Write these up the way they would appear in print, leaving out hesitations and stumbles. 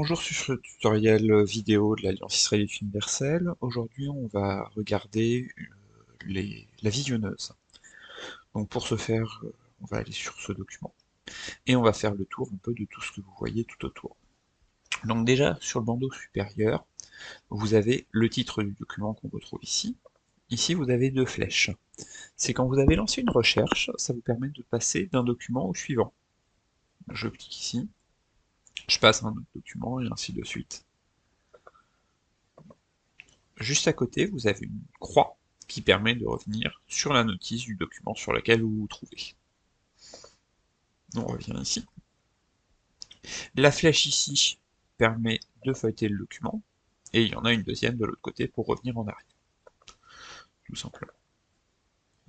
Bonjour sur ce tutoriel vidéo de l'Alliance israélite universelle. Aujourd'hui, on va regarder la visionneuse. Donc pour ce faire, on va aller sur ce document et on va faire le tour un peu de tout ce que vous voyez tout autour. Donc déjà, sur le bandeau supérieur, vous avez le titre du document qu'on retrouve ici. Ici, vous avez deux flèches. C'est quand vous avez lancé une recherche, ça vous permet de passer d'un document au suivant. Je clique ici, je passe à un autre document et ainsi de suite. Juste à côté, vous avez une croix qui permet de revenir sur la notice du document sur lequel vous vous trouvez. On revient ici. La flèche ici permet de feuilleter le document, et il y en a une deuxième de l'autre côté pour revenir en arrière, tout simplement.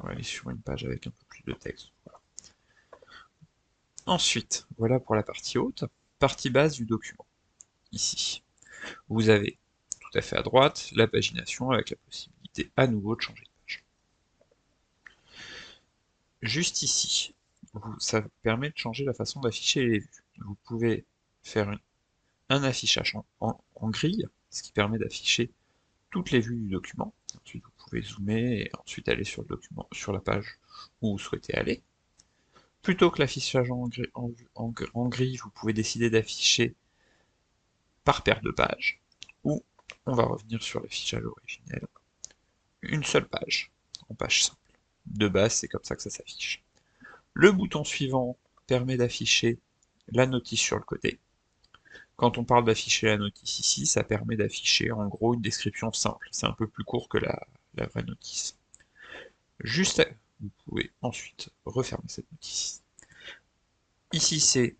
On va aller sur une page avec un peu plus de texte. Voilà. Ensuite, voilà pour la partie haute, partie basse du document. Ici, vous avez tout à fait à droite la pagination avec la possibilité à nouveau de changer de page. Juste ici, ça vous permet de changer la façon d'afficher les vues. Vous pouvez faire un affichage en grille, ce qui permet d'afficher toutes les vues du document. Ensuite, vous pouvez zoomer et ensuite aller sur le document, sur la page où vous souhaitez aller. Plutôt que l'affichage en grille, vous pouvez décider d'afficher par paire de pages, ou on va revenir sur l'affichage originel, une seule page, en page simple. De base, c'est comme ça que ça s'affiche. Le bouton suivant permet d'afficher la notice sur le côté. Quand on parle d'afficher la notice ici, ça permet d'afficher en gros une description simple. C'est un peu plus court que la vraie notice. Vous pouvez ensuite refermer cette notice. Ici, c'est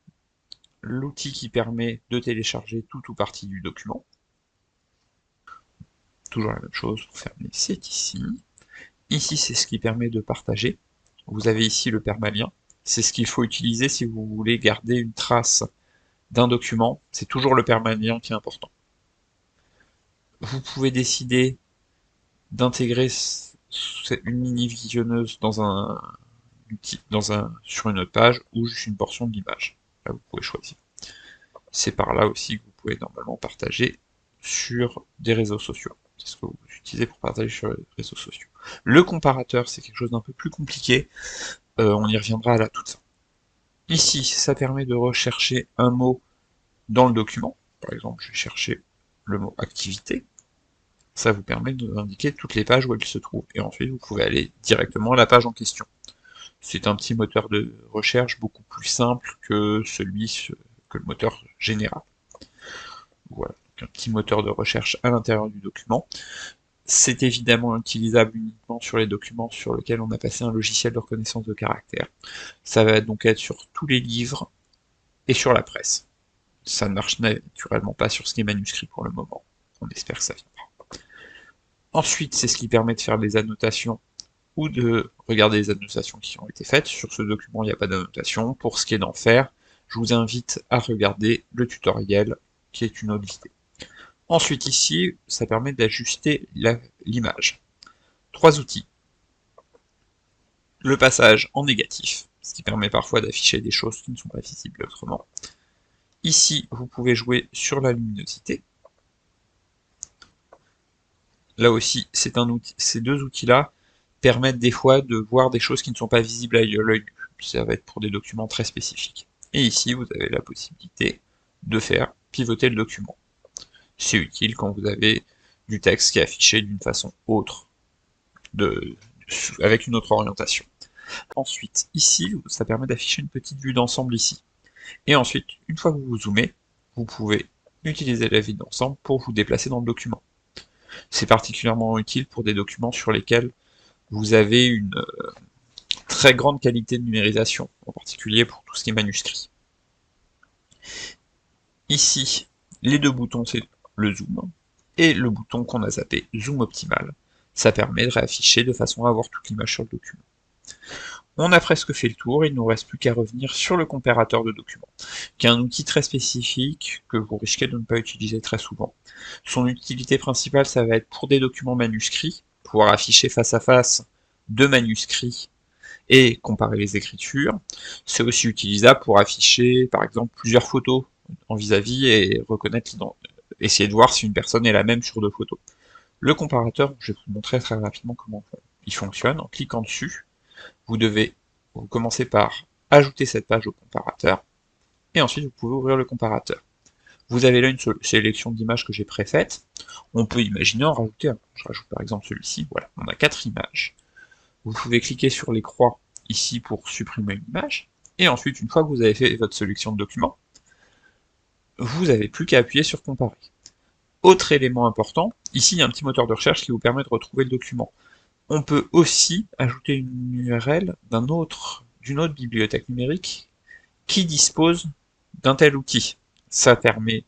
l'outil qui permet de télécharger tout ou partie du document. Toujours la même chose pour fermer, c'est ici. Ici, c'est ce qui permet de partager. Vous avez ici le permalien. C'est ce qu'il faut utiliser si vous voulez garder une trace d'un document. C'est toujours le permalien qui est important. Vous pouvez décider d'intégrer une mini-visionneuse sur une autre page ou juste une portion de l'image. Là, vous pouvez choisir. C'est par là aussi que vous pouvez normalement partager sur des réseaux sociaux. C'est ce que vous utilisez pour partager sur les réseaux sociaux. Le comparateur, c'est quelque chose d'un peu plus compliqué. On y reviendra à la toute fin. Ici, ça permet de rechercher un mot dans le document. Par exemple, je vais chercher le mot activité. Ça vous permet d'indiquer toutes les pages où elle se trouve. Et ensuite, vous pouvez aller directement à la page en question. C'est un petit moteur de recherche beaucoup plus simple que que le moteur général. Voilà, donc un petit moteur de recherche à l'intérieur du document. C'est évidemment utilisable uniquement sur les documents sur lesquels on a passé un logiciel de reconnaissance de caractère. Ça va donc être sur tous les livres et sur la presse. Ça ne marche naturellement pas sur ce qui est manuscrit pour le moment. On espère que ça viendra. Ensuite, c'est ce qui permet de faire des annotations ou de regarder les annotations qui ont été faites. Sur ce document, il n'y a pas d'annotation. Pour ce qui est d'en faire, je vous invite à regarder le tutoriel qui est une autre vidéo. Ensuite ici, ça permet d'ajuster l'image. Trois outils. Le passage en négatif, ce qui permet parfois d'afficher des choses qui ne sont pas visibles autrement. Ici, vous pouvez jouer sur la luminosité. Là aussi, ces deux outils-là permettent des fois de voir des choses qui ne sont pas visibles à l'œil nu. Ça va être pour des documents très spécifiques. Et ici, vous avez la possibilité de faire pivoter le document. C'est utile quand vous avez du texte qui est affiché d'une façon autre, avec une autre orientation. Ensuite, ici, ça permet d'afficher une petite vue d'ensemble ici. Et ensuite, une fois que vous vous zoomez, vous pouvez utiliser la vue d'ensemble pour vous déplacer dans le document. C'est particulièrement utile pour des documents sur lesquels vous avez une très grande qualité de numérisation, en particulier pour tout ce qui est manuscrit. Ici, les deux boutons, c'est le zoom, et le bouton qu'on a zappé, zoom optimal. Ça permet de réafficher de façon à avoir toute l'image sur le document. On a presque fait le tour, il ne nous reste plus qu'à revenir sur le comparateur de documents, qui est un outil très spécifique que vous risquez de ne pas utiliser très souvent. Son utilité principale, ça va être pour des documents manuscrits, pouvoir afficher face à face deux manuscrits et comparer les écritures. C'est aussi utilisable pour afficher, par exemple, plusieurs photos en vis-à-vis et reconnaître essayer de voir si une personne est la même sur deux photos. Le comparateur, je vais vous montrer très rapidement comment il fonctionne. En cliquant dessus, vous commencez par ajouter cette page au comparateur, et ensuite vous pouvez ouvrir le comparateur. Vous avez là une sélection d'images que j'ai préfaites. On peut imaginer en rajouter un. Je rajoute par exemple celui-ci. Voilà, on a 4 images. Vous pouvez cliquer sur les croix ici pour supprimer une image. Et ensuite, une fois que vous avez fait votre sélection de documents, vous n'avez plus qu'à appuyer sur comparer. Autre élément important, ici il y a un petit moteur de recherche qui vous permet de retrouver le document. On peut aussi ajouter une URL d'une autre bibliothèque numérique qui dispose d'un tel outil. Ça permet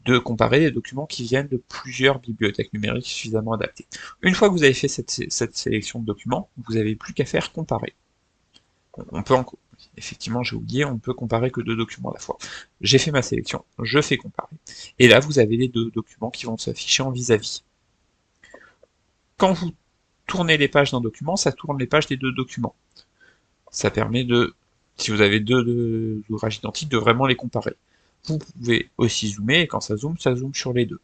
de comparer des documents qui viennent de plusieurs bibliothèques numériques suffisamment adaptées. Une fois que vous avez fait cette sélection de documents, vous n'avez plus qu'à faire comparer. On peut effectivement, j'ai oublié, on ne peut comparer que deux documents à la fois. J'ai fait ma sélection, je fais comparer. Et là, vous avez les deux documents qui vont s'afficher en vis-à-vis. Quand vous tournez les pages d'un document, ça tourne les pages des deux documents. Ça permet de, si vous avez deux ouvrages identiques, de vraiment les comparer. Vous pouvez aussi zoomer, et quand ça zoome sur les deux.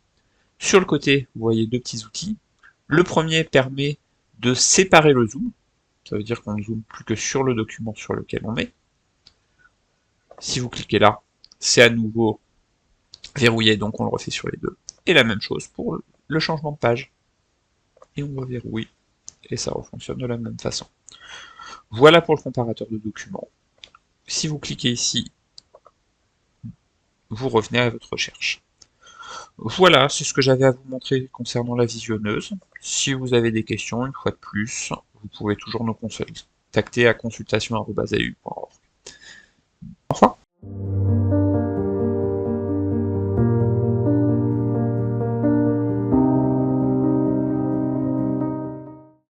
Sur le côté, vous voyez deux petits outils. Le premier permet de séparer le zoom. Ça veut dire qu'on ne zoome plus que sur le document sur lequel on est. Si vous cliquez là, c'est à nouveau verrouillé, donc on le refait sur les deux. Et la même chose pour le changement de page. Et on reverrouille, et ça refonctionne de la même façon. Voilà pour le comparateur de documents. Si vous cliquez ici, vous revenez à votre recherche. Voilà, c'est ce que j'avais à vous montrer concernant la visionneuse. Si vous avez des questions, une fois de plus, vous pouvez toujours nous contacter à consultation@au.org.